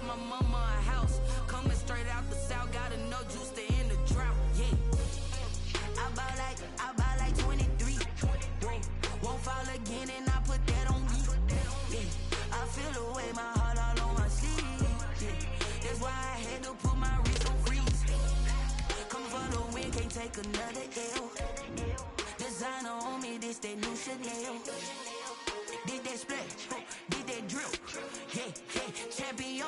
cop my mama a house. Coming straight out the south, got enough juice to end the drought. Yeah. I buy like 23. Won't fall again and I put that on me. Yeah. I feel the way, my heart all on my sleeve. Yeah. That's why I had to put my wrist on freeze. Come for the win, can't take another L. Designer on me, this that new Chanel. Did that splash, did that drill. Yeah, champion,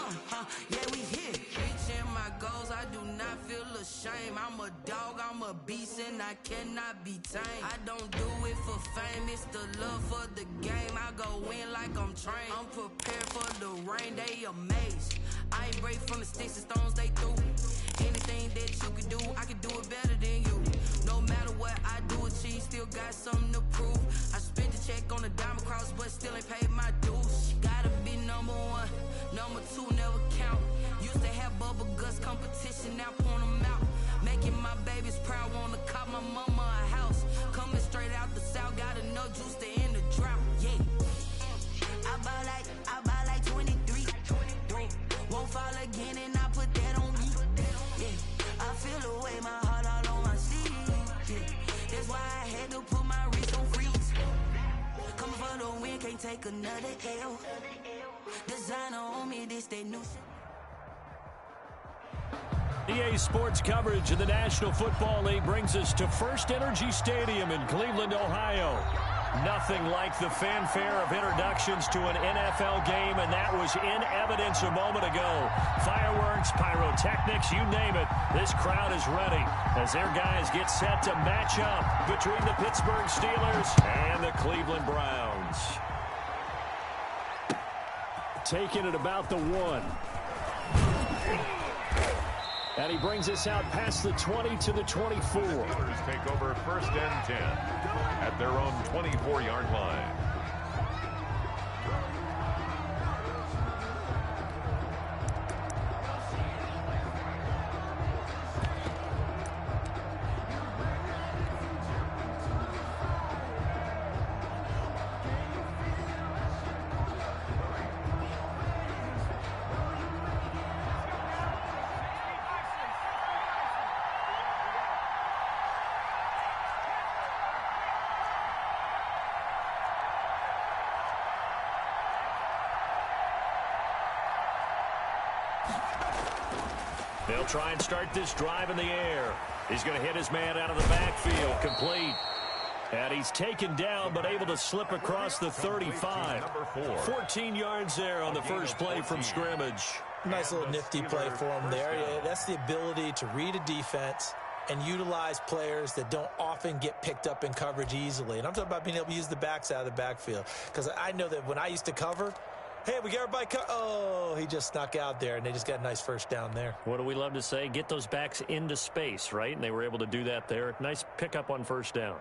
yeah, we here. Reaching my goals, I do not feel ashamed. I'm a dog, I'm a beast, and I cannot be tamed. I don't do it for fame, it's the love for the game. I go in like I'm trained. I'm prepared for the rain, they amazed. I ain't break from the sticks and stones they threw. Anything that you can do, I can do it better than you. No matter what I do, achieve, still got something to prove. I spent the check on the diamond cross, but still ain't paid my dues. Gotta be number one, number two never count. Used to have bubble guts competition, now point them out. Making my babies proud, wanna cop my mama a house. Coming straight out the south, got enough juice to end the drought. Yeah, I buy like 23. Won't fall again and I put that on me. Yeah, I feel the way, my heart all on my sleeve. Yeah, that's why I had to put my wrist on freeze. Coming for the win, can't take another L. Designer on me, this that new shit. EA Sports coverage of the National Football League brings us to First Energy Stadium in Cleveland, Ohio. Nothing like the fanfare of introductions to an NFL game, and that was in evidence a moment ago. Fireworks, pyrotechnics, you name it. This crowd is ready as their guys get set to match up between the Pittsburgh Steelers and the Cleveland Browns. Taking it about the 1. And he brings us out past the 20 to the 24. The Steelers take over first and 10 at their own 24-yard line. They'll try and start this drive in the air. He's going to hit his man out of the backfield. Complete. And he's taken down, but able to slip across the 35. 14 yards there on the first play from scrimmage. Nice little nifty play for him there. Yeah, that's the ability to read a defense and utilize players that don't often get picked up in coverage easily. And I'm talking about being able to use the backs out of the backfield. Because I know that when I used to cover, hey, we got everybody oh, he just snuck out there, and they just got a nice first down there. What do we love to say? Get those backs into space, right? And they were able to do that there. Nice pickup on first down.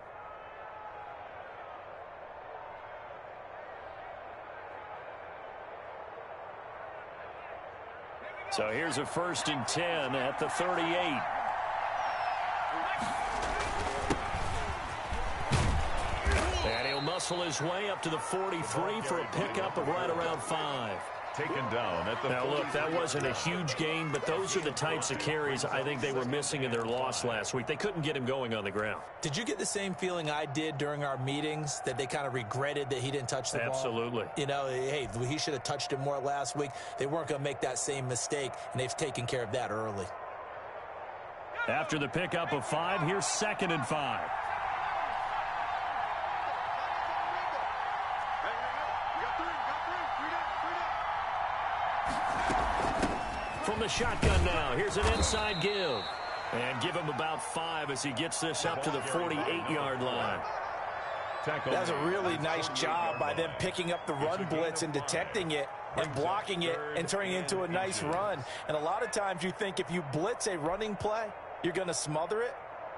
So here's a first and 10 at the 38. And he'll muscle his way up to the 43 for a pickup of right around 5. Taken down at the Now, look, that wasn't a huge gain, but those are the types of carries I think they were missing in their loss last week. They couldn't get him going on the ground. Did you get the same feeling I did during our meetings, that they kind of regretted that he didn't touch the ball? Absolutely. You know, hey, he should have touched it more last week. They weren't going to make that same mistake, and they've taken care of that early. After the pickup of 5, here's 2nd and 5. From the shotgun now, here's an inside give. And give him about 5 as he gets this up to the 48-yard line. That's a really nice job by them picking up the run blitz and detecting it and blocking it and turning it into a nice run. And a lot of times you think if you blitz a running play, you're going to smother it.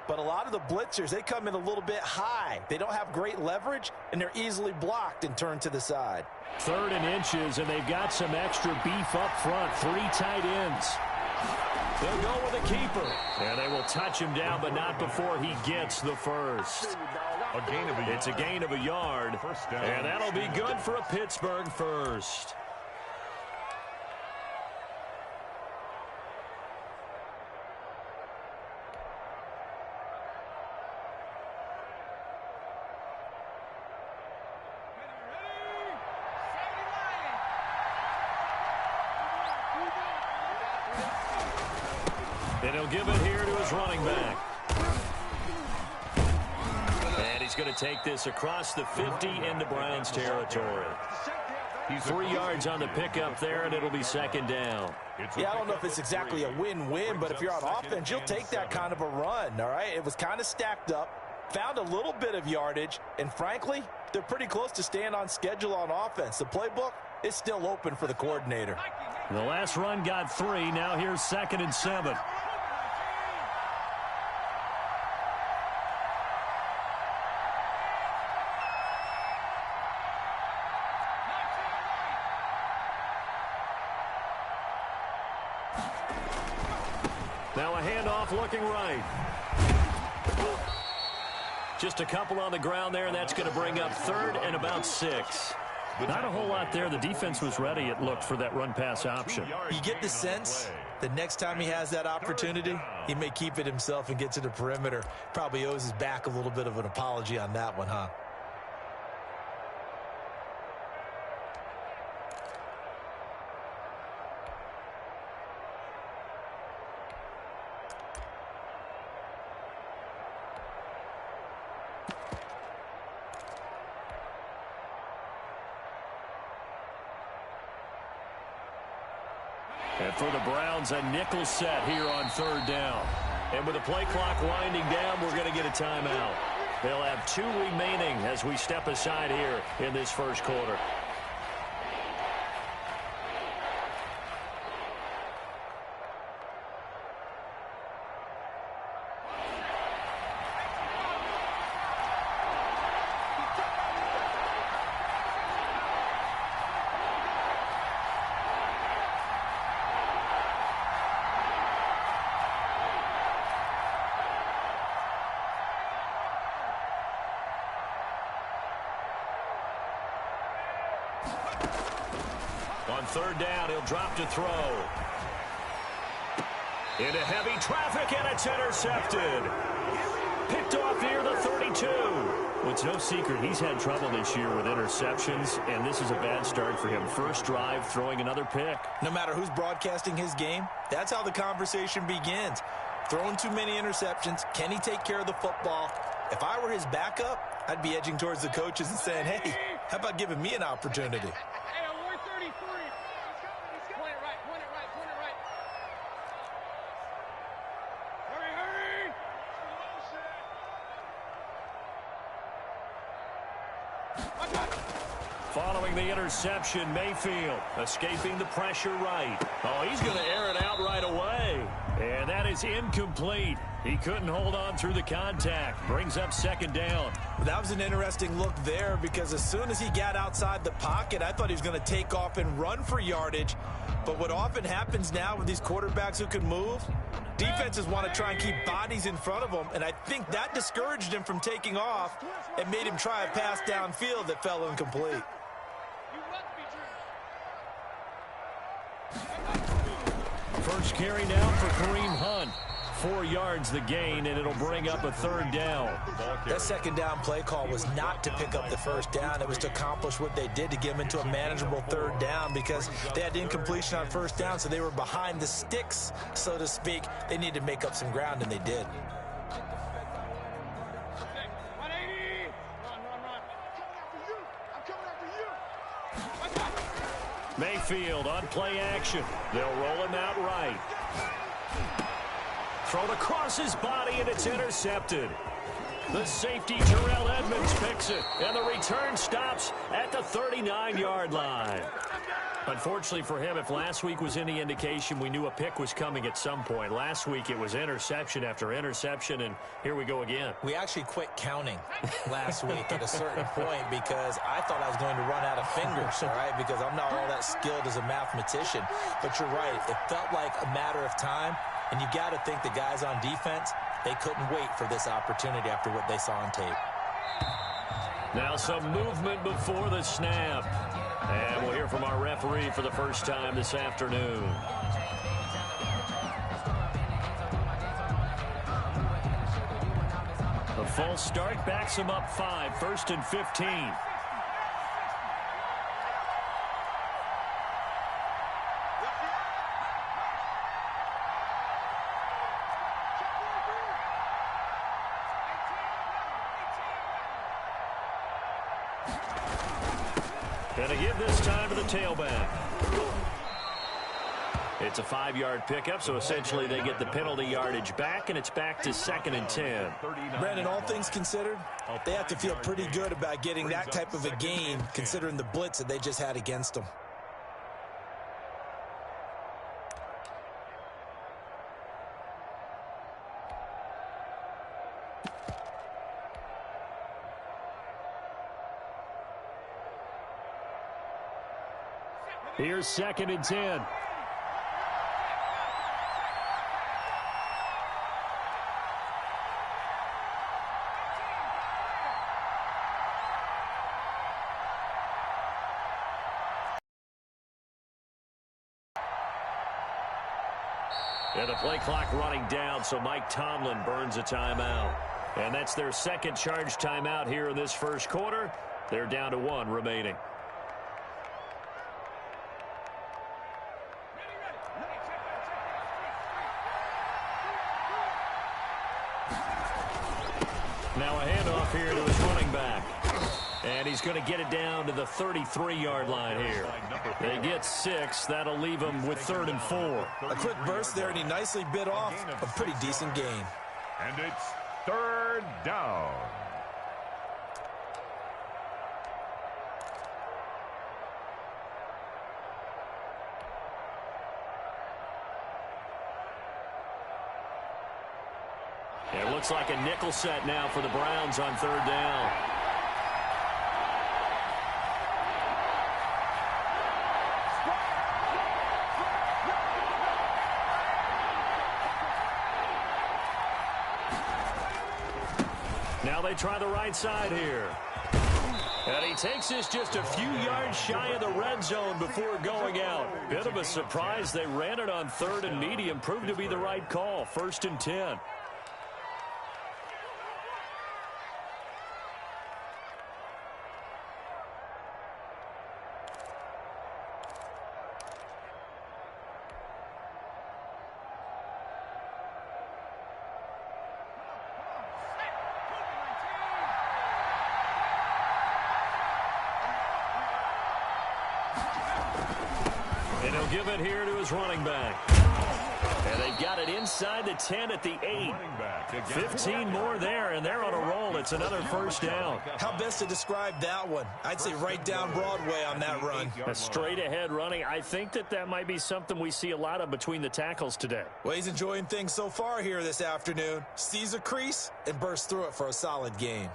But a lot of the blitzers, they come in a little bit high. They don't have great leverage, and they're easily blocked and turned to the side. 3rd and inches, and they've got some extra beef up front. 3 tight ends. They'll go with a keeper. And they will touch him down, but not before he gets the first. It's a gain of a yard, and that'll be good for a Pittsburgh first. And he'll give it here to his running back. And he's going to take this across the 50 into Browns territory. 3 yards on the pickup there, and it'll be second down. Yeah, I don't know if it's exactly a win-win, but if you're on offense, you'll take that kind of a run, all right? It was kind of stacked up, found a little bit of yardage, and frankly, they're pretty close to staying on schedule on offense. The playbook is still open for the coordinator. The last run got 3. Now here's 2nd and 7. Now a handoff looking right. Just a couple on the ground there, and that's going to bring up 3rd and about 6. Not a whole lot there. The defense was ready, it looked, for that run-pass option. You get the sense the next time he has that opportunity, he may keep it himself and get to the perimeter. Probably owes his back a little bit of an apology on that one, huh? And for the Browns, a nickel set here on 3rd down. And with the play clock winding down, we're going to get a timeout. They'll have 2 remaining as we step aside here in this first quarter. On 3rd down, he'll drop to throw. Into heavy traffic, and it's intercepted. Picked off near the 32. Well, it's no secret he's had trouble this year with interceptions, and this is a bad start for him. First drive, throwing another pick. No matter who's broadcasting his game, that's how the conversation begins. Throwing too many interceptions. Can he take care of the football? If I were his backup, I'd be edging towards the coaches and saying, hey, how about giving me an opportunity? Following the interception, Mayfield escaping the pressure right. Oh, he's going to air it out right away. And that is incomplete. He couldn't hold on through the contact. Brings up 2nd down. That was an interesting look there because as soon as he got outside the pocket, I thought he was going to take off and run for yardage. But what often happens now with these quarterbacks who can move, defenses want to try and keep bodies in front of them, and I think that discouraged him from taking off and made him try a pass downfield that fell incomplete. First carry now for Kareem Hunt. 4 yards the gain, and it'll bring up a 3rd down. That 2nd down play call was not to pick up the 1st down. It was to accomplish what they did to get them into a manageable 3rd down because they had incompletion on 1st down, so they were behind the sticks, so to speak. They needed to make up some ground, and they did. Mayfield on play action. They'll roll him out right. Thrown across his body, and it's intercepted. The safety, Terrell Edmonds, picks it, and the return stops at the 39-yard line. Unfortunately for him, if last week was any indication, we knew a pick was coming at some point. Last week, it was interception after interception, and here we go again. We actually quit counting last week at a certain point because I thought I was going to run out of fingers, all right, because I'm not all that skilled as a mathematician. But you're right. It felt like a matter of time, and you got to think the guys on defense, they couldn't wait for this opportunity after what they saw on tape. Now some movement before the snap. And we'll hear from our referee for the first time this afternoon. A false start backs him up 5, 1st and 15. And to give this time to the tailback. It's a 5-yard pickup, so essentially they get the penalty yardage back, and it's back to 2nd and 10. Brandon, all things considered, they have to feel pretty good about getting that type of a gain, considering the blitz that they just had against them. Here's 2nd and 10. And the play clock running down, so Mike Tomlin burns a timeout. And that's their second charge timeout here in this first quarter. They're down to 1 remaining. Now a handoff here to his running back. And he's going to get it down to the 33-yard line here. They get 6. That'll leave them with 3rd and 4. A quick burst there, and he nicely bit off a pretty decent gain. And it's 3rd down. It looks like a nickel set now for the Browns on 3rd down. Now they try the right side here. And he takes this just a few yards shy of the red zone before going out. Bit of a surprise. They ran it on 3rd and medium. Proved to be the right call. 1st and 10. And he'll give it here to his running back. And they've got it inside the 10 at the 8. 15 more there, and they're on a roll. It's another 1st down. How best to describe that one? I'd say right down Broadway on that run. A straight-ahead running. I think that might be something we see a lot of between the tackles today. Well, he's enjoying things so far here this afternoon. Sees a crease and bursts through it for a solid gain.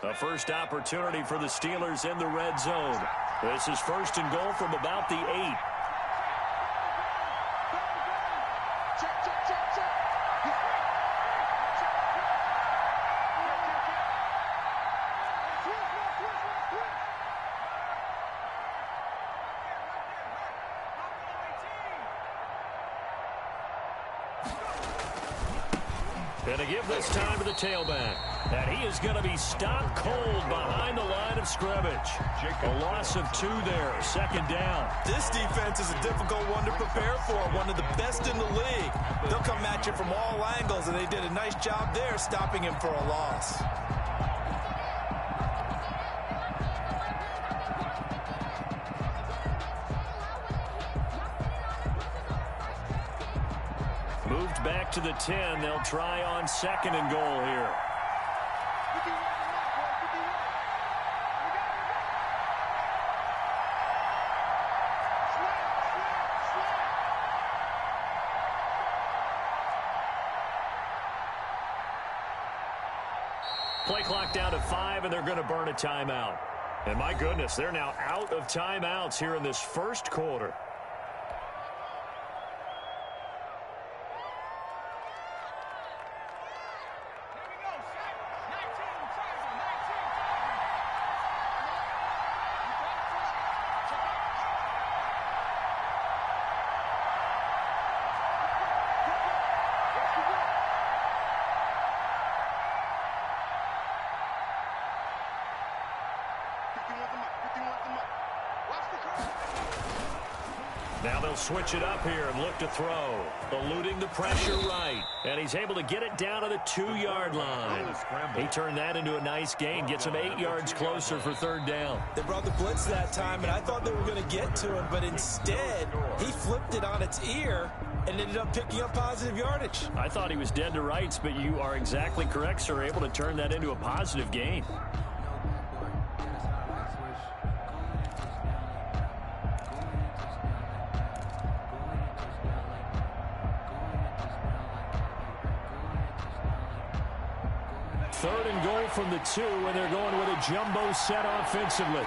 A first opportunity for the Steelers in the red zone. This is 1st and goal from about the 8. And to give this time to the tailback. And he is going to be stopped cold behind the line of scrimmage. A loss of 2 there, 2nd down. This defense is a difficult one to prepare for, one of the best in the league. They'll come at you from all angles, and they did a nice job there stopping him for a loss. Moved back to the 10. They'll try on 2nd and goal here. Play clock down to 5, and they're going to burn a timeout. And my goodness, they're now out of timeouts here in this first quarter. Now they'll switch it up here and look to throw. Eluding the pressure right. And he's able to get it down to the 2-yard line. He turned that into a nice gain. Gets him 8 yards closer for third down. They brought the blitz that time, and I thought they were going to get to him, but instead he flipped it on its ear and ended up picking up positive yardage. I thought he was dead to rights, but you are exactly correct, sir. Able to turn that into a positive gain. Third and goal from the 2, and they're going with a jumbo set offensively.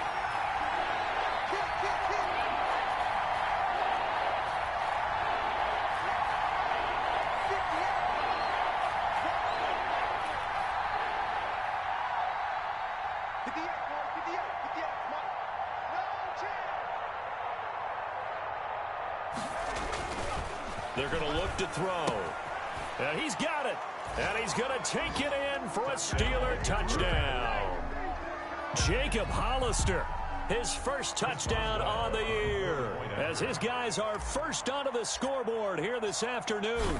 They're going to look to throw. And he's got it. And he's going to take it in for a Steeler touchdown. Jacob Hollister, his first touchdown on the year, as his guys are first onto the scoreboard here this afternoon.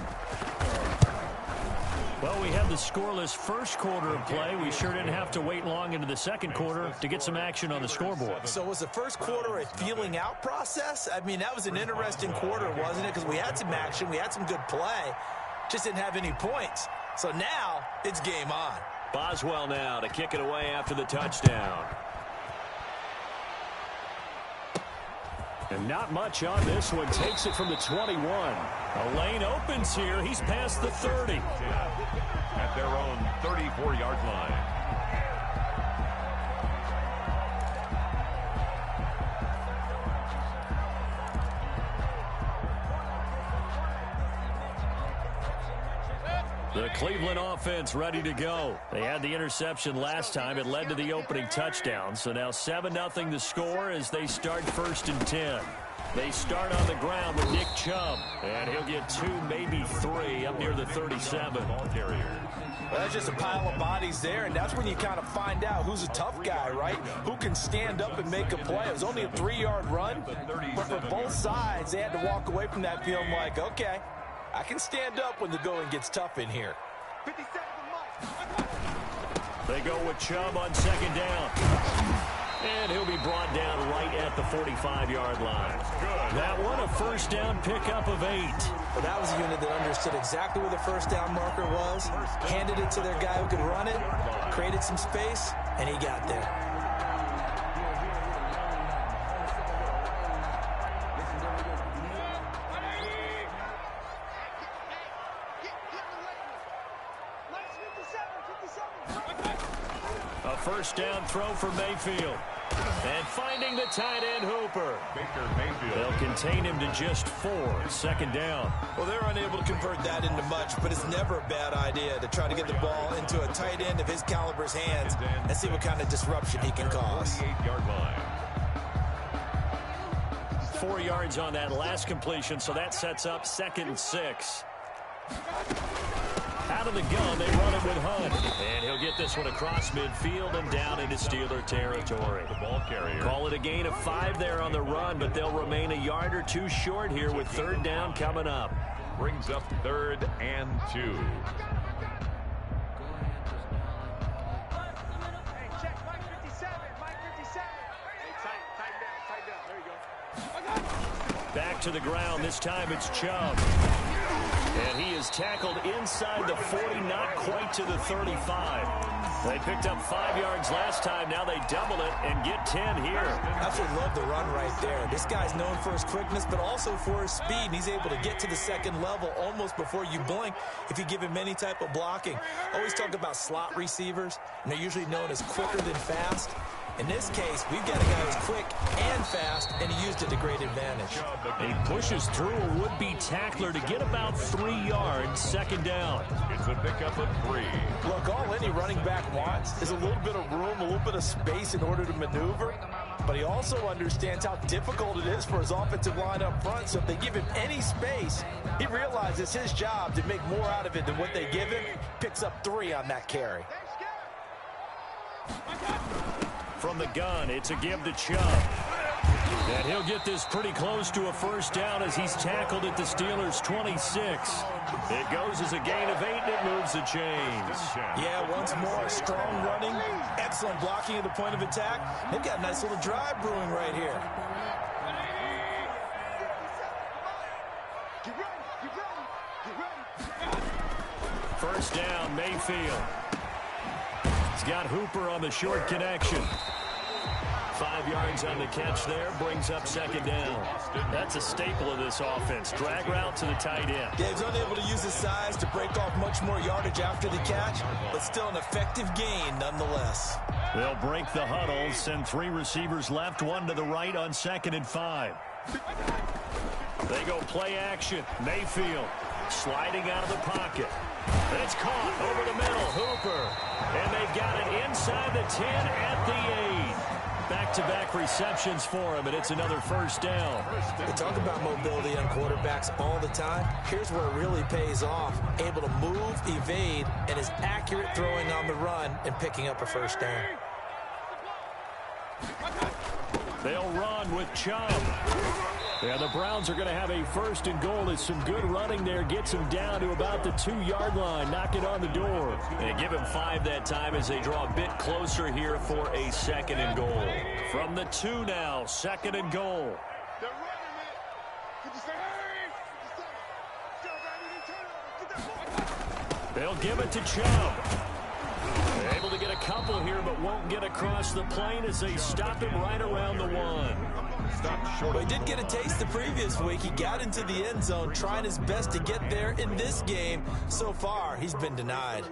Well, we had the scoreless first quarter of play. We sure didn't have to wait long into the second quarter to get some action on the scoreboard. So was the first quarter a feeling out process? I mean, that was an interesting quarter, wasn't it? Because we had some action, we had some good play, just didn't have any points. So now it's game on. Boswell now to kick it away after the touchdown. And not much on this one. Takes it from the 21. A lane opens here. He's past the 30. At their own 34-yard line. The Cleveland offense ready to go. They had the interception last time. It led to the opening touchdown. So now 7-0 the score as they start 1st and 10. They start on the ground with Nick Chubb. And he'll get 2, maybe 3 up near the 37. Ball carrier. Well, that's just a pile of bodies there, and that's when you kind of find out who's a tough guy, right? Who can stand up and make a play. It was only a 3-yard run, but for both sides, they had to walk away from that feeling like, okay, I can stand up when the going gets tough in here. They go with Chubb on 2nd down. And he'll be brought down right at the 45-yard line. That one, a first down pickup of 8. Well, that was a unit that understood exactly where the first down marker was, handed it to their guy who could run it, created some space, and he got there. A first down throw for Mayfield. And finding the tight end Hooper. Baker Mayfield. They'll contain him to just 4. 2nd down. Well, they're unable to convert that into much, but it's never a bad idea to try to get the ball into a tight end of his caliber's hands and see what kind of disruption he can cause. 48-yard line. 4 yards on that last completion, so that sets up 2nd and 6. Out of the gun, they run it with Hunt. And he'll get this one across midfield and down into Steeler territory. The ball carrier. Call it a gain of 5 there on the run, but they'll remain a yard or 2 short here with 3rd down coming up. Brings up 3rd and 2. Hey, check, Mike 57, Mike 57. Hey, tighten down, there you go. Back to the ground, this time it's Chubb. And he is tackled inside the 40, not quite to the 35. They picked up 5 yards last time. Now they double it and get 10 here. Absolutely love the run right there. This guy's known for his quickness, but also for his speed. And he's able to get to the 2nd level almost before you blink if you give him any type of blocking. Always talk about slot receivers, and they're usually known as quicker than fast. In this case, we've got a guy who's quick and fast, and he used it to great advantage. He pushes through a would-be tackler to get about 3 yards, 2nd down. It's a pickup of 3. Look, all any running back wants is a little bit of room, a little bit of space in order to maneuver. But he also understands how difficult it is for his offensive line up front. So if they give him any space, he realizes it's his job to make more out of it than what they give him. Picks up 3 on that carry. From the gun, it's a give to Chubb. And he'll get this pretty close to a first down as he's tackled at the Steelers' 26. It goes as a gain of 8, and it moves the chains. Yeah, once more, strong running, excellent blocking at the point of attack. They've got a nice little drive brewing right here. First down, Mayfield. He's got Hooper on the short connection. 5 yards on the catch there, brings up second down. That's a staple of this offense. Drag route to the tight end. Yeah, he's unable to use his size to break off much more yardage after the catch, but still an effective gain nonetheless. They'll break the huddle, send 3 receivers left, 1 to the right on 2nd and 5. They go play action. Mayfield sliding out of the pocket. It's caught over the middle. Hooper. And they've got it inside the 10 at the 8. Back-to-back receptions for him, and it's another first down. We talk about mobility on quarterbacks all the time. Here's where it really pays off. Able to move, evade, and is accurate throwing on the run and picking up a first down. They'll run with Chubb. Yeah, the Browns are going to have a first and goal as some good running there gets them down to about the 2-yard line. Knock it on the door. And give him 5 that time as they draw a bit closer here for a 2nd and goal. From the 2 now, 2nd and goal. They'll give it to Chubb. They're able to get a couple here, but won't get across the plane as they stop him right around the 1. Well, he did get a taste the previous week. He got into the end zone, trying his best to get there in this game. So far, he's been denied.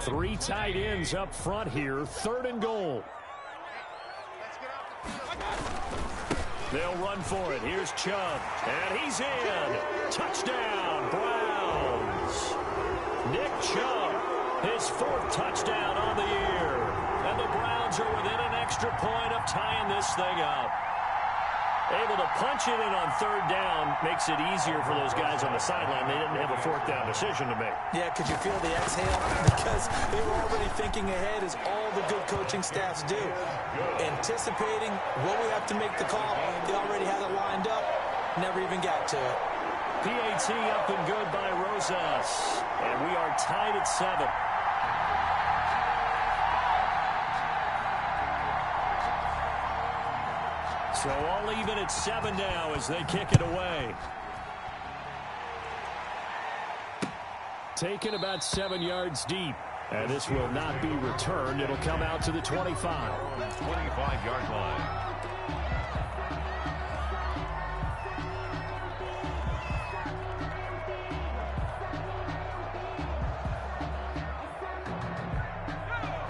Three tight ends up front here, 3rd and goal. They'll run for it. Here's Chubb, and he's in. Touchdown, Browns. Nick Chubb, his 4th touchdown on the year. And the Browns are within an extra point of tying this thing up. Able to punch it in on 3rd down makes it easier for those guys on the sideline. They didn't have a 4th down decision to make. Yeah, could you feel the exhale? Because they were already thinking ahead, as all the good coaching staffs do. Anticipating what we have to make the call. They already had it lined up. Never even got to it. PAT up and good by Rosas. And we are tied at 7. So all even at 7 now as they kick it away. Taken about 7 yards deep. And this will not be returned. It'll come out to the 25. 25-yard line.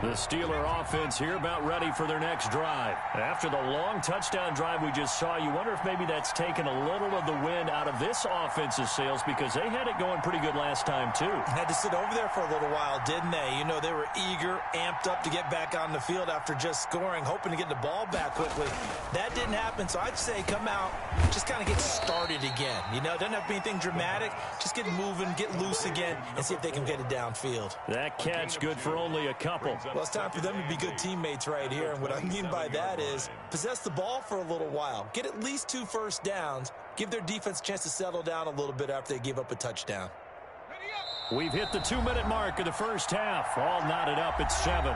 The Steeler offense here about ready for their next drive. After the long touchdown drive we just saw, you wonder if maybe that's taken a little of the wind out of this offense's sails, because they had it going pretty good last time too. Had to sit over there for a little while, didn't they? You know, they were eager, amped up to get back on the field after just scoring, hoping to get the ball back quickly. That didn't happen, so I'd say come out, just kind of get started again. You know, it doesn't have to be anything dramatic. Just get moving, get loose again, and see if they can get it downfield. That catch good for only a couple. Well, it's time for them to be good teammates right here, and what I mean by that is possess the ball for a little while. Get at least 2 first downs. Give their defense a chance to settle down a little bit after they give up a touchdown. We've hit the 2-minute mark of the first half. All knotted up at 7.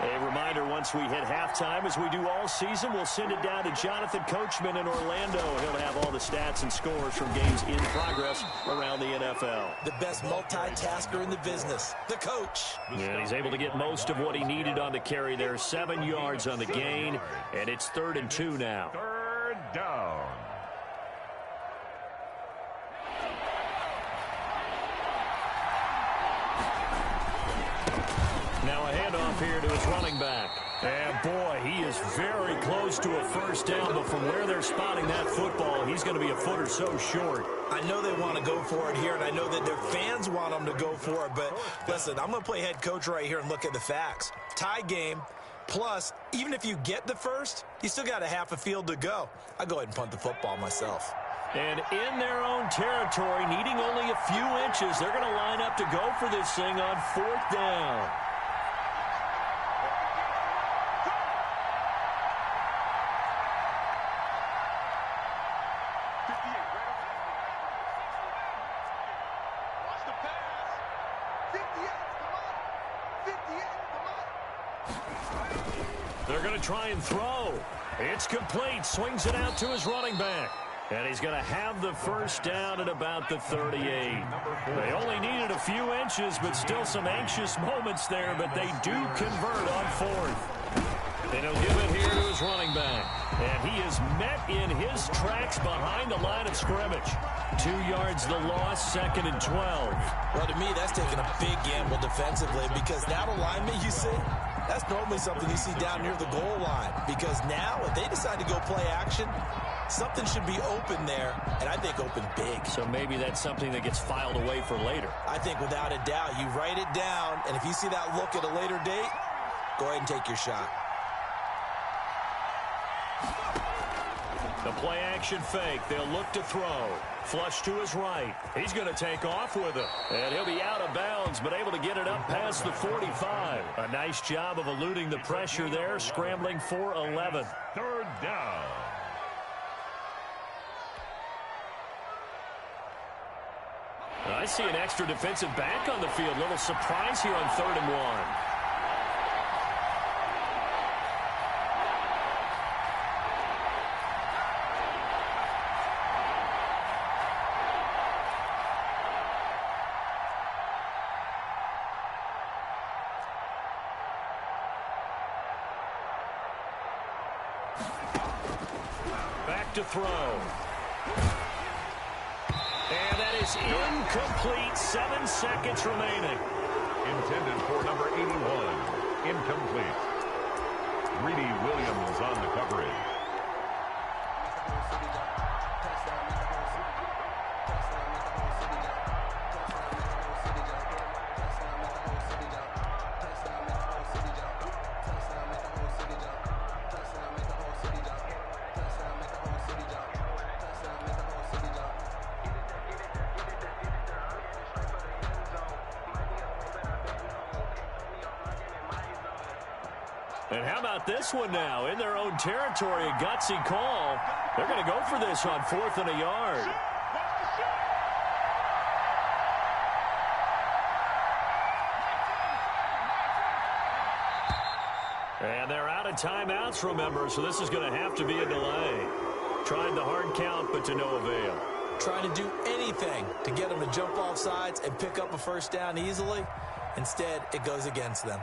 A reminder, once we hit halftime, as we do all season, we'll send it down to Jonathan Coachman in Orlando. He'll have all the stats and scores from games in progress around the NFL. The best multitasker in the business, the coach. And he's able to get most of what he needed on the carry there. 7 yards on the gain, and it's 3rd and 2 now. 3rd down. Now a handoff here to his running back. And boy, he is very close to a first down, but from where they're spotting that football, he's going to be a foot or so short. I know they want to go for it here, and I know that their fans want them to go for it, but listen, I'm going to play head coach right here and look at the facts. Tie game, plus Even if you get the first, you still got a half a field to go. I'll go ahead and punt the football myself. And in their own territory, needing only a few inches, they're going to line up to go for this thing on 4th down. They're going to try and throw. It's complete. Swings it out to his running back. And he's going to have the first down at about the 38. They only needed a few inches, but still some anxious moments there, but they do convert on 4th. And he'll give it here to his running back. And he is met in his tracks behind the line of scrimmage. 2 yards the loss, 2nd and 12. Well, to me, that's taking a big gamble defensively because that alignment you see, that's normally something you see down near the goal line. Because now, if they decide to go play action, something should be open there, and I think open big. So maybe that's something that gets filed away for later. I think without a doubt, you write it down, and if you see that look at a later date, go ahead and take your shot. The play action fake. They'll look to throw. Flush to his right. He's going to take off with it. And he'll be out of bounds, but able to get it up past the 45. A nice job of eluding the pressure there, scrambling for 11. 3rd down. I see an extra defensive back on the field. Little surprise here on 3rd and 1. Back to throw. And that is incomplete. 7 seconds remaining. Intended for number 81. Incomplete. Greedy Williams on the coverage. And how about this one now? In their own territory, a gutsy call. They're going to go for this on 4th and a yard. And they're out of timeouts, remember, so this is going to have to be a delay. Tried the hard count, but to no avail. Trying to do anything to get them to jump off sides and pick up a first down easily. Instead, it goes against them.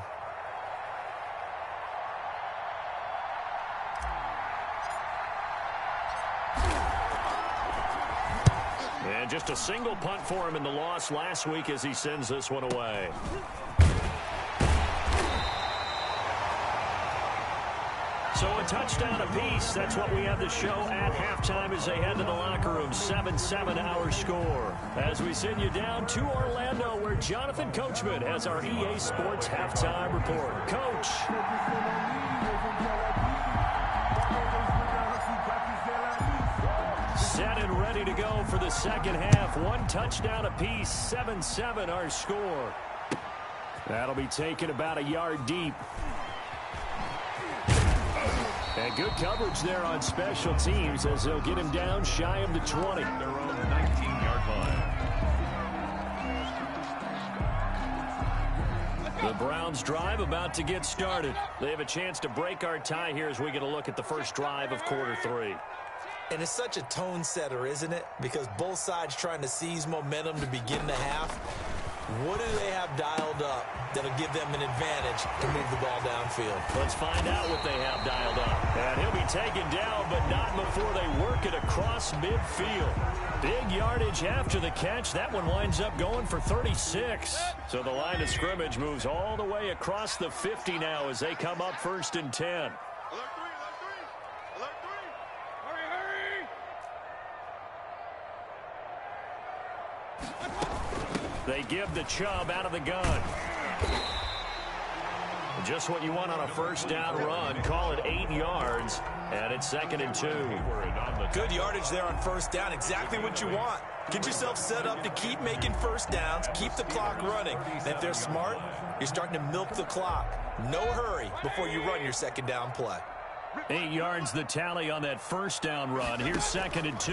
And just a single punt for him in the loss last week as he sends this one away. So a touchdown apiece. That's what we have to show at halftime as they head to the locker room. 7-7 our score. As we send you down to Orlando where Jonathan Coachman has our EA Sports halftime report. Coach. Set and ready to go for the second half. 1 touchdown apiece. 7-7 our score. That'll be taken about a yard deep. And good coverage there on special teams as they'll get him down shy of the 20. Their own 19-yard line. The Browns drive about to get started. They have a chance to break our tie here as we get a look at the first drive of quarter 3. And it's such a tone setter, isn't it? Because both sides trying to seize momentum to begin the half. What do they have dialed up that'll give them an advantage to move the ball downfield? Let's find out what they have dialed up. And he'll be taken down, but not before they work it across midfield. Big yardage after the catch. That one winds up going for 36. So the line of scrimmage moves all the way across the 50 now as they come up 1st and 10. They give the Chubb out of the gun. Just what you want on a first down run. Call it 8 yards, and it's 2nd and 2. Good yardage there on first down. Exactly what you want. Get yourself set up to keep making first downs, keep the clock running. And if they're smart, you're starting to milk the clock. No hurry before you run your second down play. 8 yards the tally on that first down run. Here's 2nd and 2.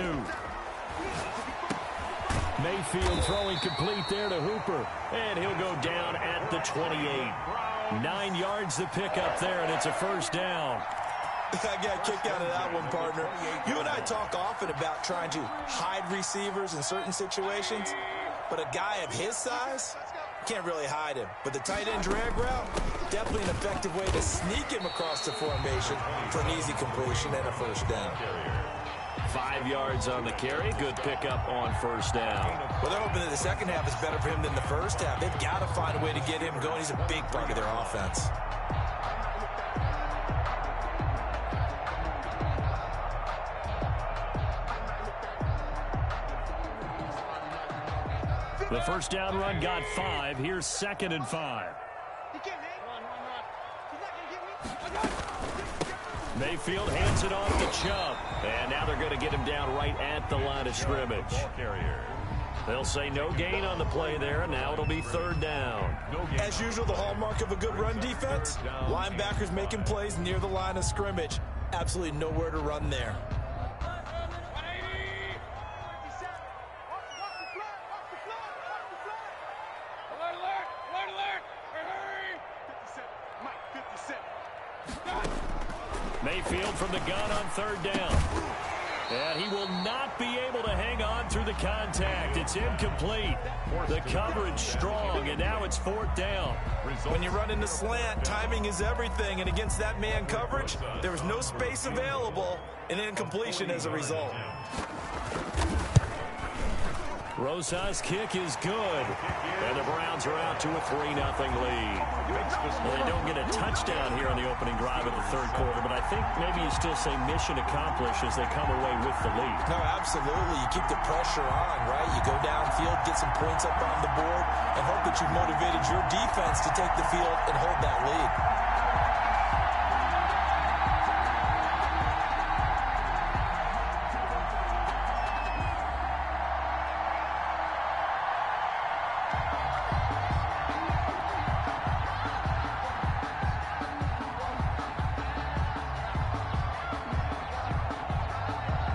Mayfield throwing complete there to Hooper. And he'll go down at the 28. 9 yards the pickup there, and it's a first down. I got a kick out of that one, partner. You and I talk often about trying to hide receivers in certain situations, but a guy of his size, can't really hide him. But the tight end drag route, definitely an effective way to sneak him across the formation for an easy completion and a first down. 5 yards on the carry. Good pickup on first down. Well, they're hoping that the second half is better for him than the first half. They've got to find a way to get him going. He's a big part of their offense. The first down run got 5. Here's 2nd and 5. Mayfield hands it off to Chubb. And now they're going to get him down right at the line of scrimmage. They'll say no gain on the play there, and now it'll be 3rd down. As usual, the hallmark of a good run defense, linebackers making plays near the line of scrimmage. Absolutely nowhere to run there. Mayfield from the gun on 3rd down. And he will not be able to hang on through the contact. It's incomplete. The coverage strong, and now it's 4th down. When you run into slant, timing is everything, and against that man coverage, there was no space available, and incompletion as a result. Rosas' kick is good. And the Browns are out to a 3-0 lead. Well, they don't get a touchdown here on the opening drive of the 3rd quarter, but I think maybe you still say mission accomplished as they come away with the lead. No, absolutely. You keep the pressure on, right? You go downfield, get some points up on the board, and hope that you've motivated your defense to take the field and hold that lead.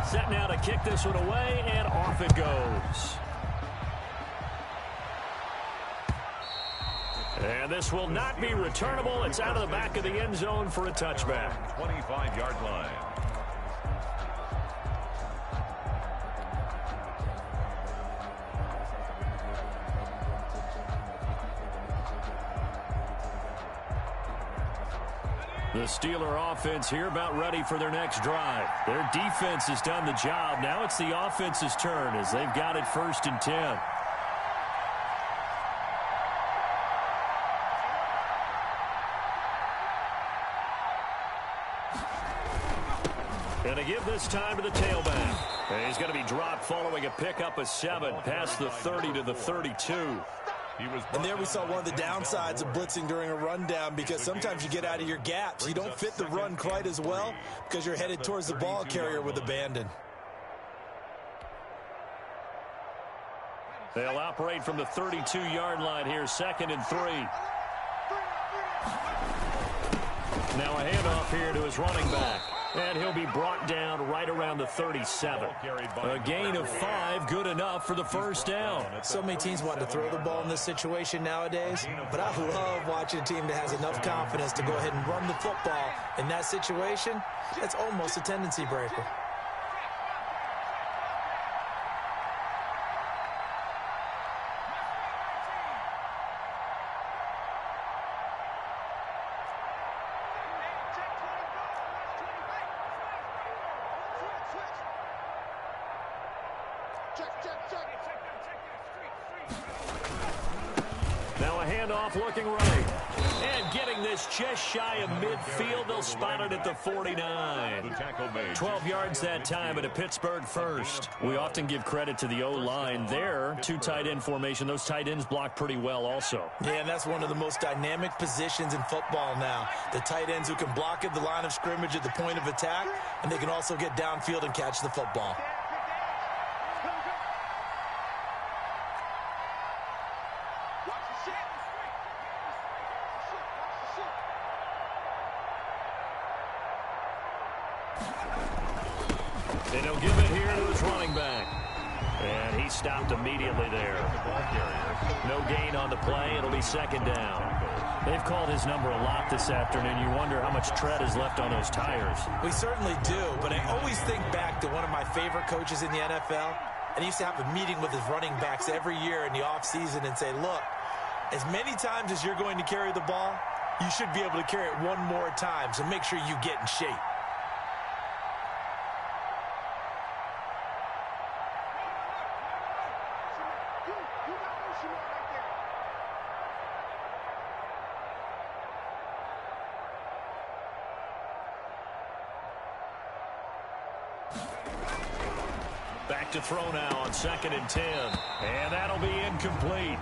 Set now to kick this one away, and off it goes. And this will not be returnable. It's out of the back of the end zone for a touchback. 25-yard line. The Steeler offense here about ready for their next drive. Their defense has done the job. Now it's the offense's turn as they've got it 1st and 10. Going to give this time to the tailback. And he's going to be dropped following a pickup of 7 past the 30 to the 32. And there we saw one of the downsides of blitzing during a rundown, because sometimes you get out of your gaps. You don't fit the run quite as well because you're headed towards the ball carrier with abandon. They'll operate from the 32-yard line here, 2nd and 3. Now a handoff here to his running back. And he'll be brought down right around the 37. A gain of 5, good enough for the first down. So many teams want to throw the ball in this situation nowadays, but I love watching a team that has enough confidence to go ahead and run the football. In that situation, that's almost a tendency breaker. Now a handoff looking right. And getting this just shy of midfield. They'll spot it at the 49. 12 yards that time at a Pittsburgh first. We often give credit to the O-line there. Two tight end formation. Those tight ends block pretty well also. Yeah, and that's one of the most dynamic positions in football now. The tight ends who can block at the line of scrimmage at the point of attack, and they can also get downfield and catch the football. And he'll give it here to his running back. And he stopped immediately there. No gain on the play. It'll be second down. They've called his number a lot this afternoon. You wonder how much tread is left on those tires. We certainly do, but I always think back to one of my favorite coaches in the NFL. And he used to have a meeting with his running backs every year in the offseason and say, look, as many times as you're going to carry the ball, you should be able to carry it one more time, so make sure you get in shape. Back to throw now on 2nd and 10. And that'll be incomplete.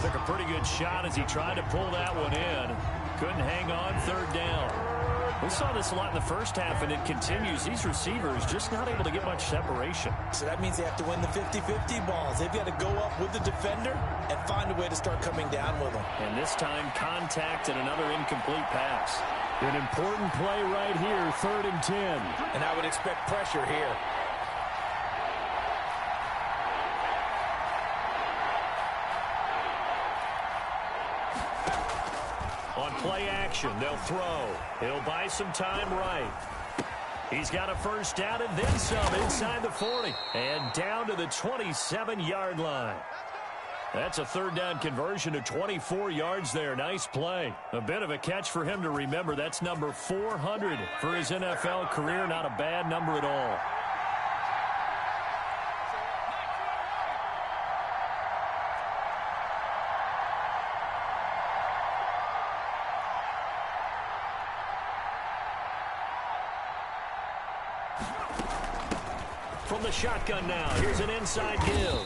Took a pretty good shot as he tried to pull that one in. Couldn't hang on 3rd down. We saw this a lot in the first half, and it continues. These receivers just not able to get much separation. So that means they have to win the 50-50 balls. They've got to go up with the defender and find a way to start coming down with them. And this time, contact and another incomplete pass. An important play right here, 3rd and 10. And I would expect pressure here. On play action, they'll throw. He'll buy some time right. He's got a first down and then some inside the 40. And down to the 27-yard line. That's a 3rd down conversion to 24 yards there. Nice play. A bit of a catch for him to remember. That's number 400 for his NFL career. Not a bad number at all. From the shotgun now, here's an inside give.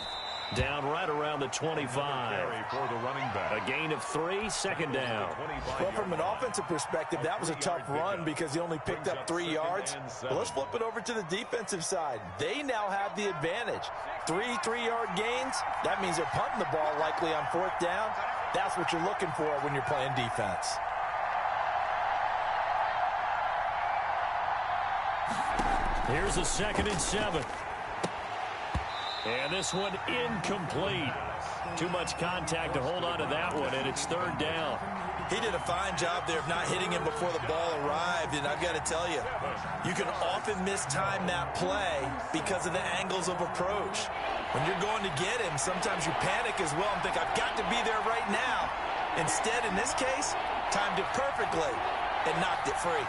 Down right around the 25. For the running back. A gain of 3, 2nd down. Well, from an offensive perspective, that was a tough run because he only picked up 3 yards. But let's flip it over to the defensive side. They now have the advantage. 3 3-yard gains. That means they're punting the ball likely on 4th down. That's what you're looking for when you're playing defense. Here's a 2nd and 7. And this one incomplete. Too much contact to hold on to that one, and it's 3rd down. He did a fine job there of not hitting him before the ball arrived, and I've got to tell you, you can often mistime that play because of the angles of approach. When you're going to get him, sometimes you panic as well and think, I've got to be there right now. Instead, in this case, timed it perfectly and knocked it free.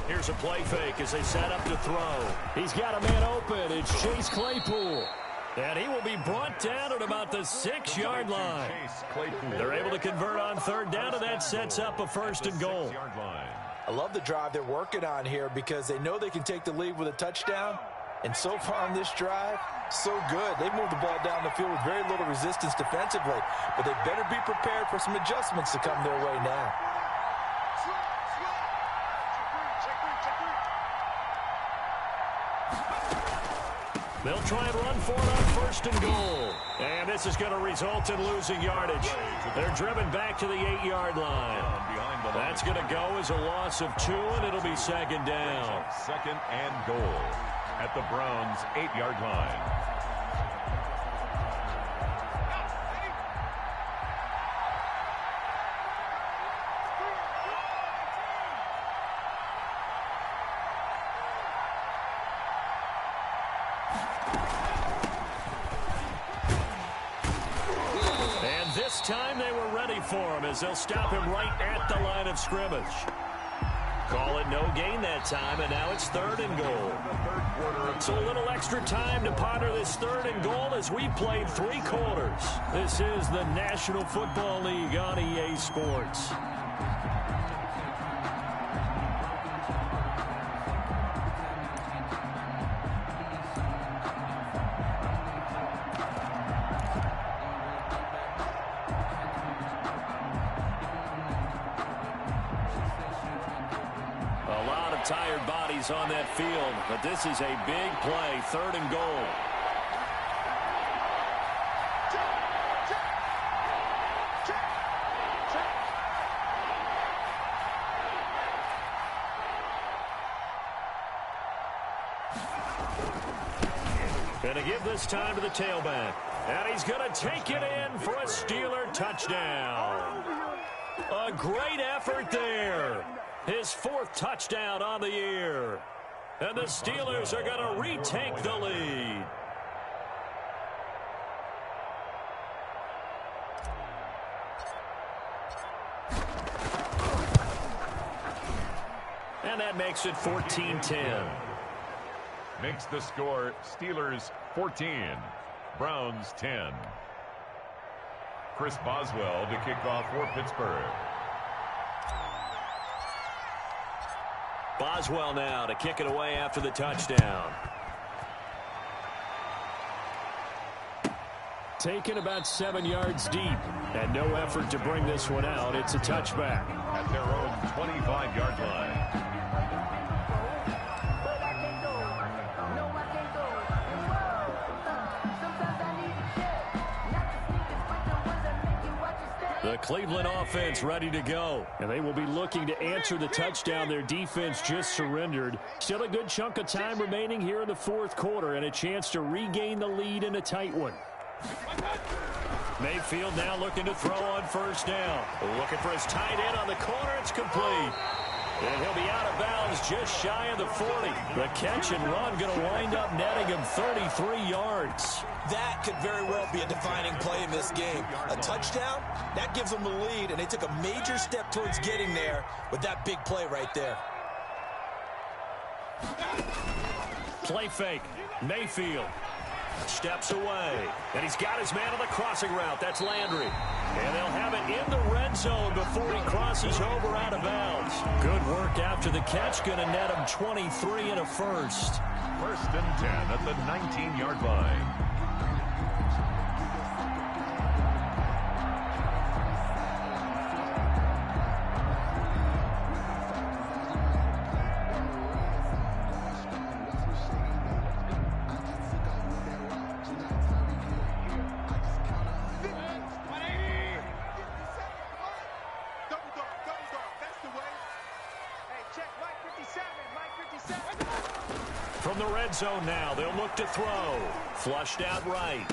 Here's a play fake as they set up to throw. He's got a man open. It's Chase Claypool. And he will be brought down at about the 6-yard line. They're able to convert on 3rd down, and that sets up a 1st and goal. I love the drive they're working on here because they know they can take the lead with a touchdown. And so far on this drive, so good. They've moved the ball down the field with very little resistance defensively. But they better be prepared for some adjustments to come their way now. They'll try and run for it on 1st and goal. And this is going to result in losing yardage. They're driven back to the 8-yard line. That's going to go as a loss of 2, and it'll be 2nd down. 2nd and goal at the Browns' 8-yard line. time they were ready for him as they'll stop him right at the line of scrimmage. Call it no gain that time, and now it's 3rd and goal. So a little extra time to ponder this 3rd and goal as we played 3 quarters. This is the National Football League on EA Sports. Tired bodies on that field, but this is a big play, 3rd and goal. Going to give this time to the tailback, and he's going to take it in for a Steeler touchdown. A great effort there. His 4th touchdown on the year. And the Steelers are going to retake the lead. And that makes it 14-10. Makes the score Steelers 14, Browns 10. Chris Boswell to kick off for Pittsburgh. Boswell now to kick it away after the touchdown. Taken about 7 yards deep, and no effort to bring this one out. It's a touchback. At their own 25-yard line. The Cleveland offense ready to go, and they will be looking to answer the touchdown their defense just surrendered. Still a good chunk of time remaining here in the 4th quarter and a chance to regain the lead in a tight one. Mayfield now looking to throw on 1st down. Looking for his tight end on the corner. It's complete. And he'll be out of bounds just shy of the 40. The catch and run going to wind up netting him 33 yards. That could very well be a defining play in this game. A touchdown, that gives them the lead, and they took a major step towards getting there with that big play right there. Play fake. Mayfield steps away, and he's got his man on the crossing route. That's Landry. And they'll have it in the red zone before he crosses over out of bounds. Good work after the catch. Going to net him 23 and a 1st. 1st and 10 at the 19-yard line. From the red zone now, they'll look to throw. Flushed out right.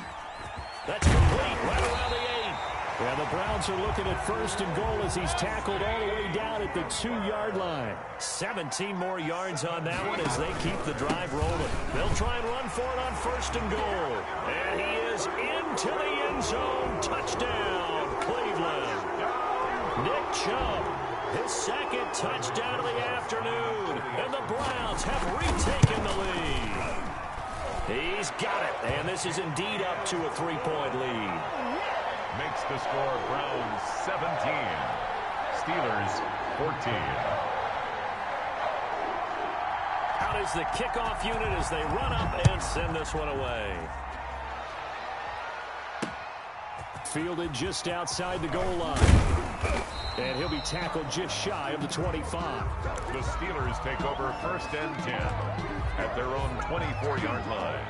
That's complete right around the 8. And the Browns are looking at 1st and goal as he's tackled all the way down at the 2-yard line. 17 more yards on that one as they keep the drive rolling. They'll try and run for it on 1st and goal. And he is into the end zone. Touchdown, Cleveland. Nick Chubb, his 2nd touchdown of the afternoon. And the Browns have retaken the lead. He's got it. And this is indeed up to a 3-point lead. Makes the score Browns 17, Steelers 14. Out is the kickoff unit as they run up and send this one away. Fielded just outside the goal line. And he'll be tackled just shy of the 25. The Steelers take over 1st and 10 at their own 24-yard line.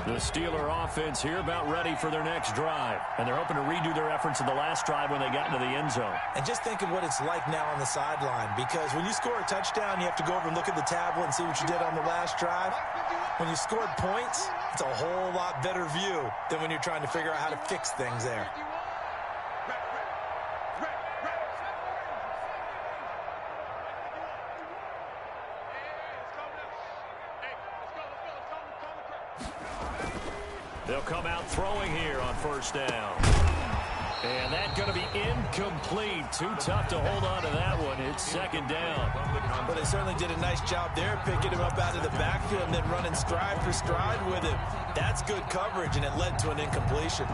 The Steeler offense here about ready for their next drive. And they're hoping to redo their efforts in the last drive when they got into the end zone. And just think of what it's like now on the sideline, because when you score a touchdown, you have to go over and look at the tablet and see what you did on the last drive. When you scored points, it's a whole lot better view than when you're trying to figure out how to fix things there. They'll come out throwing here on first down. And that's going to be incomplete. Too tough to hold on to that one. It's second down. But they certainly did a nice job there, picking him up out of the backfield and then running stride for stride with him. That's good coverage, and it led to an incompletion.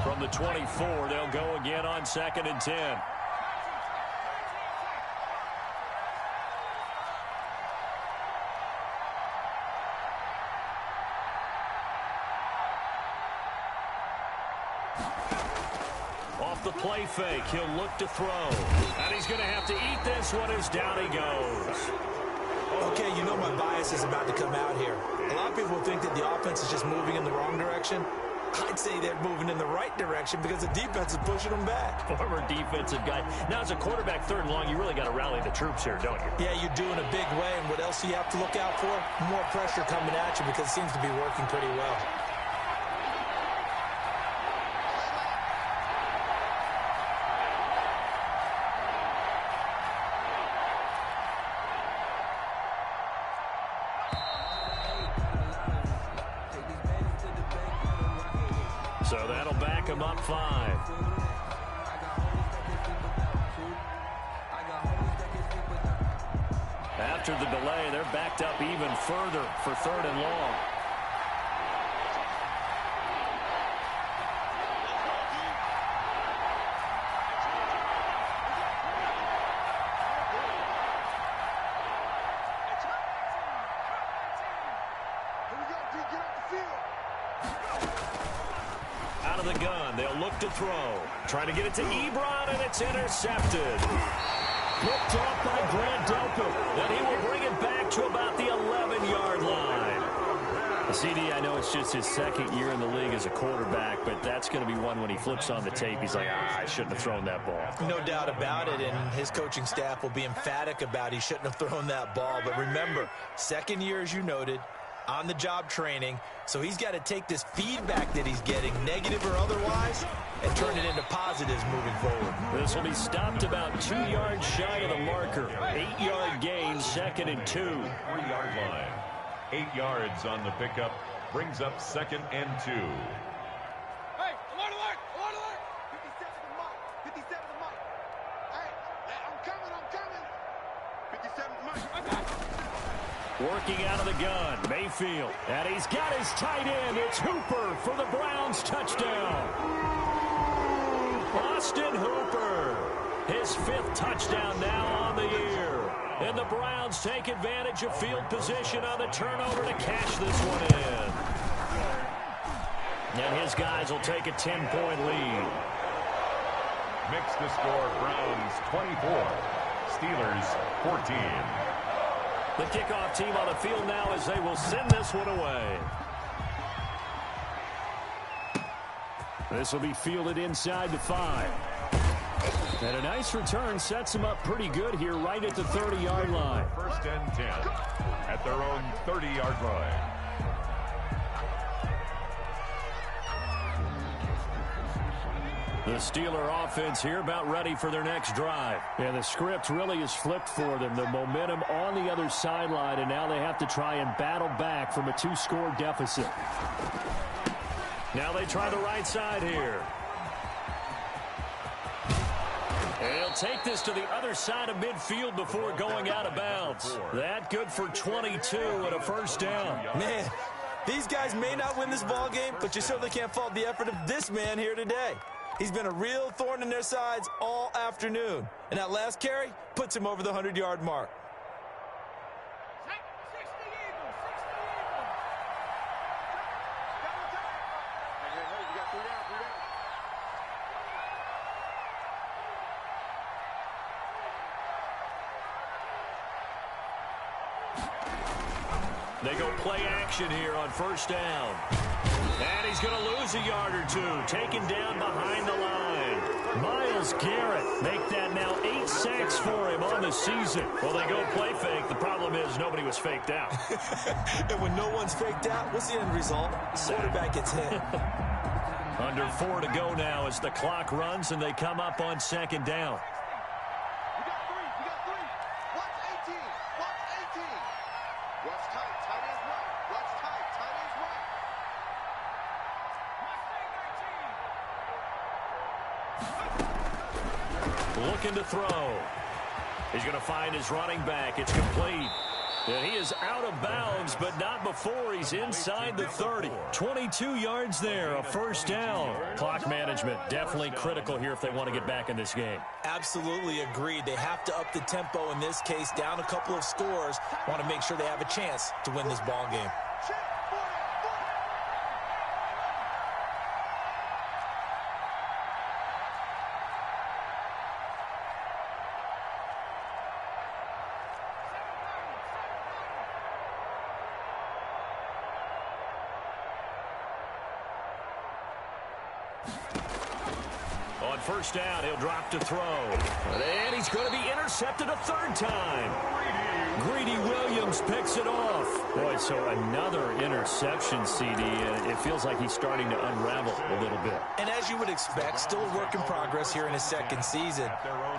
From the 24, they'll go again on 2nd and 10. Off the play fake, he'll look to throw. And he's going to have to eat this one as down he goes. Okay, you know my bias is about to come out here. A lot of people think that the offense is just moving in the wrong direction. I'd say they're moving in the right direction because the defense is pushing them back. Former defensive guy. Now, as a quarterback, 3rd and long, you really got to rally the troops here, don't you? Yeah, you do in a big way. And what else do you have to look out for? More pressure coming at you because it seems to be working pretty well. So that'll back him up 5. After the delay, they're backed up even further for 3rd and long. Out of the gun, they'll look to throw. Trying to get it to Ebron, and it's intercepted. Picked up by Grant Delpit. And he will bring it back to about the 11-yard line. CD, I know it's just his 2nd year in the league as a quarterback, but that's going to be one when he flips on the tape. He's like, I shouldn't have thrown that ball. No doubt about it, and his coaching staff will be emphatic about he shouldn't have thrown that ball. But remember, 2nd year, as you noted, on-the-job training, so he's got to take this feedback that he's getting, negative or otherwise, and turn it into positives moving forward. This will be stopped about 2 yards shy of the marker. 8-yard gain, 2nd and 2. 3-yard line. 8 yards on the pickup. Brings up 2nd and 2. Hey, alert, alert, alert, alert. 57 to Mike, 57 to Mike. Hey, I'm coming. 57 to Mike, I got you. Working out of the gun, Mayfield. And he's got his tight end. It's Hooper for the Browns touchdown. Austin Hooper. His 5th touchdown now on the year. And the Browns take advantage of field position on the turnover to cash this one in. And his guys will take a 10-point lead. Mix the score, Browns 24, Steelers 14. The kickoff team on the field now as they will send this one away. This will be fielded inside the 5. And a nice return sets them up pretty good here right at the 30-yard line. 1st and 10 at their own 30-yard line. The Steeler offense here about ready for their next drive. And the script really is flipped for them. The momentum on the other sideline, and now they have to try and battle back from a 2-score deficit. Now they try the right side here. And he'll take this to the other side of midfield before going out of bounds. That good for 22 and a 1st down. Man, these guys may not win this ball game, but you certainly can't fault the effort of this man here today. He's been a real thorn in their sides all afternoon. And that last carry puts him over the 100-yard mark. 60 Eagles, 60 Eagles. You got 3 down, 3 down. They go play action here on 1st down. And he's going to lose a yard or 2. Taken down behind the line. Myles Garrett make that now 8 sacks for him on the season. Well, they go play fake. The problem is nobody was faked out. And when no one's faked out, what's the end result? Quarterback gets hit. Under 4 to go now as the clock runs and they come up on 2nd down. We got 3. Watch 18. Watch 18. Watch tight. Tight ends right. Watch tight. Tight ends right. Looking to throw. He's going to find his running back. It's complete. And he is out of bounds, but not before he's inside the 30. 22 yards there, a first down. Clock management definitely critical here if they want to get back in this game. Absolutely agreed. They have to up the tempo in this case, down a couple of scores. Want to make sure they have a chance to win this ball game. On first down, he'll drop to throw. And he's going to be intercepted a third time. Greedy Williams picks it off. Boy, so another interception, CD. It feels like he's starting to unravel a little bit. And as you would expect, still a work in progress here in his second season.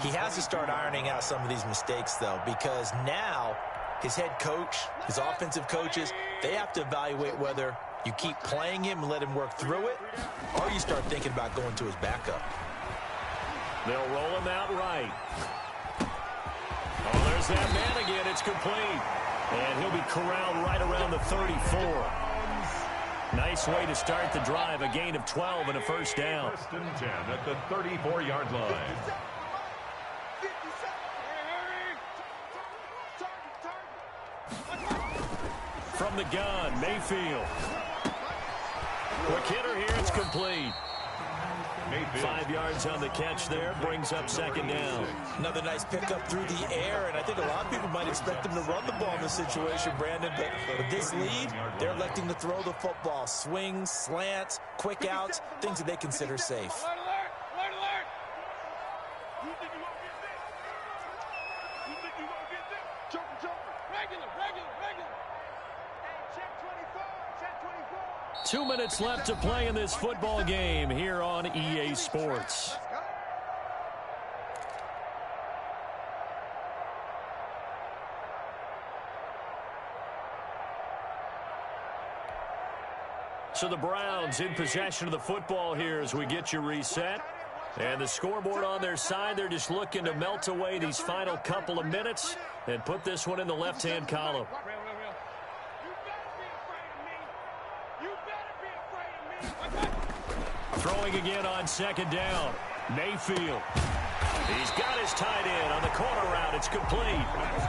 He has to start ironing out some of these mistakes, though, because now his head coach, his offensive coaches, they have to evaluate whether you keep playing him and let him work through it, or you start thinking about going to his backup. They'll roll him out right. Oh, there's that man again. It's complete. And he'll be corralled right around the 34. Nice way to start the drive. A gain of 12 and a first down. First and 10 at the 34-yard line. From the gun, Mayfield. Quick hitter here. It's complete. 5 yards on the catch there, brings up second down. Another nice pickup through the air, and I think a lot of people might expect him to run the ball in this situation, Brandon, but with this lead, they're electing to throw the football. Swings, slants, quick outs, things that they consider safe. Regular. 2 minutes left to play in this football game here on EA Sports. So the Browns in possession of the football here as we get you reset. And the scoreboard on their side, they're just looking to melt away these final couple of minutes and put this one in the left-hand column. Throwing again on second down. Mayfield. He's got his tight end on the corner route. It's complete.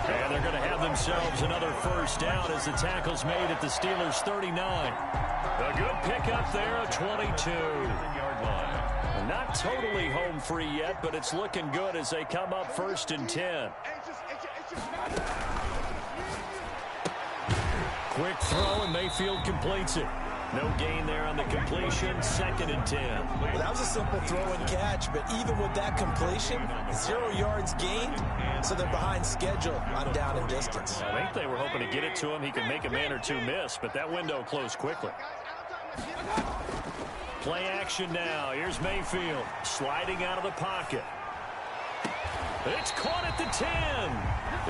And they're going to have themselves another first down as the tackle's made at the Steelers' 39. A good pickup there, a 22. Not totally home free yet, but it's looking good as they come up first and 10. Quick throw, and Mayfield completes it. No gain there on the completion, second and 10. Well, that was a simple throw and catch, but even with that completion, 0 yards gained, so they're behind schedule on down and distance. I think they were hoping to get it to him. He could make a man or two miss, but that window closed quickly. Play action now. Here's Mayfield sliding out of the pocket. It's caught at the 10.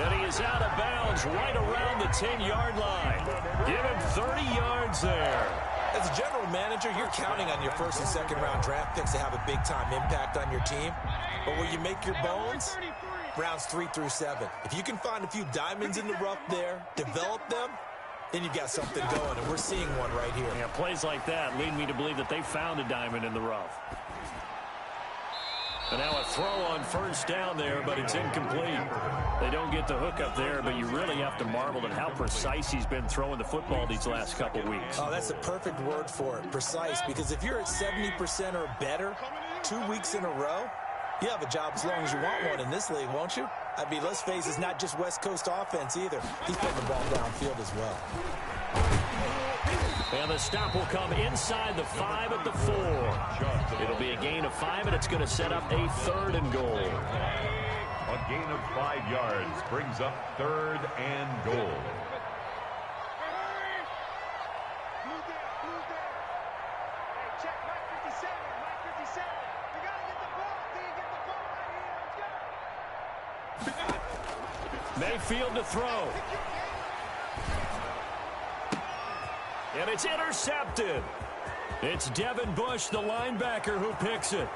And he is out of bounds right around the 10-yard line. Give him 30 yards there. As a general manager, you're counting on your first and second round draft picks to have a big-time impact on your team. But where you make your bones, rounds 3 through 7. If you can find a few diamonds in the rough there, develop them, then you've got something going, and we're seeing one right here. Yeah, plays like that lead me to believe that they found a diamond in the rough. And now a throw on first down there, but it's incomplete. They don't get the hook up there, but you really have to marvel at how precise he's been throwing the football these last couple weeks. Oh, that's the perfect word for it, precise, because if you're at 70% or better 2 weeks in a row, you have a job as long as you want one in this league, won't you? I mean, let's face it, it's not just West Coast offense either. He's putting the ball downfield as well. And the stop will come inside the 5 at the 4. It'll be a gain of 5, and it's going to set up a third and goal. A gain of 5 yards brings up third and goal. Mayfield to throw. And it's intercepted. It's Devin Bush, the linebacker, who picks it.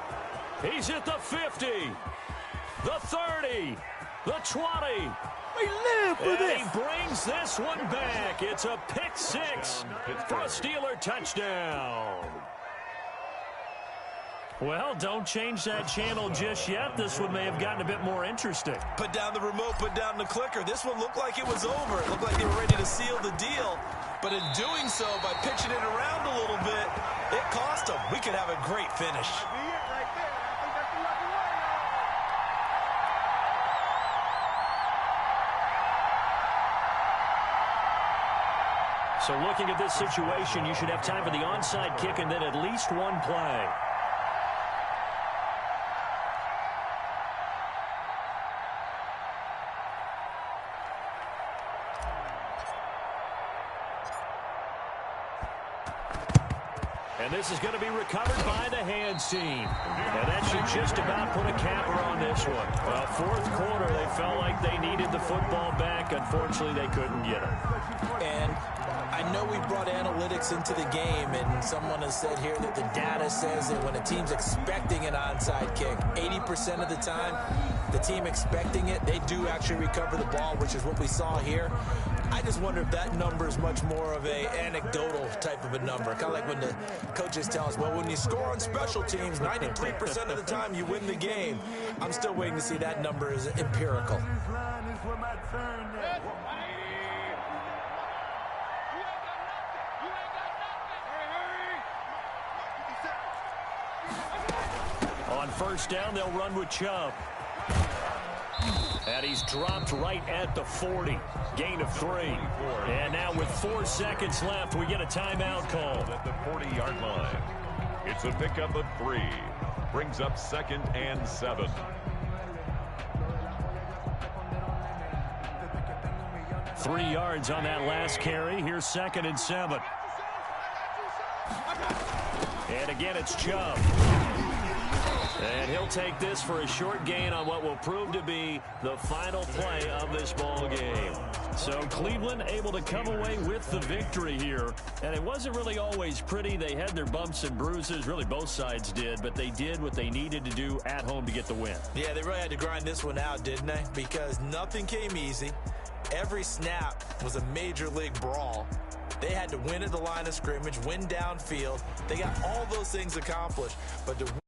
He's at the 50, the 30, the 20. We live for this. He brings this one back. It's a pick six for a Steeler touchdown. Well, don't change that channel just yet. This one may have gotten a bit more interesting. Put down the remote, put down the clicker. This one looked like it was over. It looked like they were ready to seal the deal. But in doing so, by pitching it around a little bit, it cost them. We could have a great finish. So looking at this situation, you should have time for the onside kick and then at least one play. And this is going to be recovered by the hands team. And that should just about put a capper on this one. Fourth quarter, they felt like they needed the football back. Unfortunately, they couldn't get it. And I know we brought analytics into the game, and someone has said here that the data says that when a team's expecting an onside kick, 80% of the time, the team expecting it, they do actually recover the ball, which is what we saw here. I just wonder if that number is much more of a anecdotal type of a number. Kind of like when the coaches tell us, well, when you score on special teams, 93% of the time you win the game. I'm still waiting to see that number is empirical. On first down, they'll run with Chubb. And he's dropped right at the 40. Gain of 3. And now with 4 seconds left, we get a timeout call. At the 40-yard line. It's a pickup of 3. Brings up 2nd and 7. Three yards on that last carry. Here's 2nd and 7. And again, it's Chubb. And he'll take this for a short gain on what will prove to be the final play of this ball game. So Cleveland able to come away with the victory here. And it wasn't really always pretty. They had their bumps and bruises. Really, both sides did. But they did what they needed to do at home to get the win. Yeah, they really had to grind this one out, didn't they? Because nothing came easy. Every snap was a major league brawl. They had to win at the line of scrimmage, win downfield. They got all those things accomplished. But to